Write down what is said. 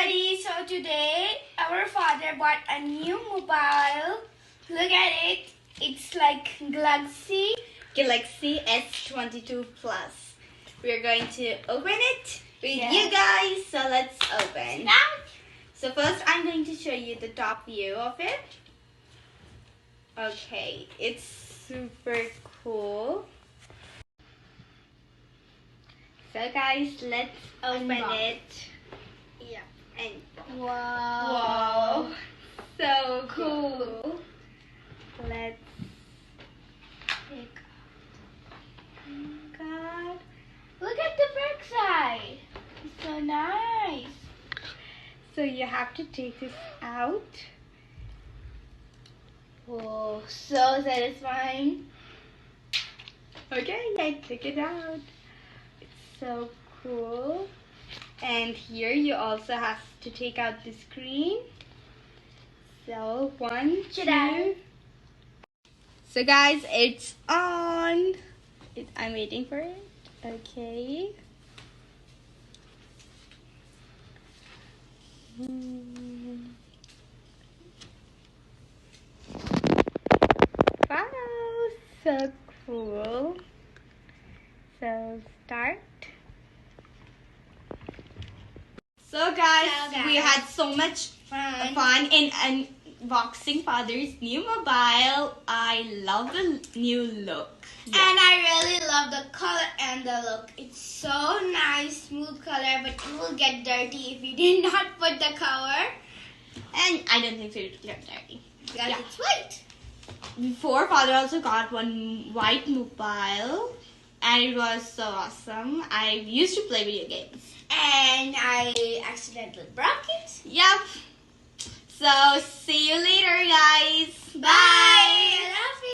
everybody, so today our father bought a new mobile. Look at it, it's like Galaxy S22 Plus. We're going to open it with Yes. you guys, so let's open. Now, So first I'm going to show you the top view of it. Okay, it's super cool. So guys, let's open Unbox. it. Yeah, and wow, so Cool. Let's Take- oh my god. Look at the back side, it's so nice. So you have to take this out. Oh, so satisfying. Okay, I took it out. It's so cool. And here you also have to take out the screen. So one, Ta-da. two. So guys, it's on. I'm waiting for it. Okay. Wow, so cool. So start. So guys, we had so much fun in unboxing Father's new mobile. I love the new look. And I really love the color and the look. It's so nice, smooth color, but it will get dirty if you did not put the cover. And I don't think so it will get dirty. Because Yeah. it's white. Before, Father also got one white mobile. And it was so awesome. I used to play video games. And I accidentally broke it. Yep. So, see you later, guys.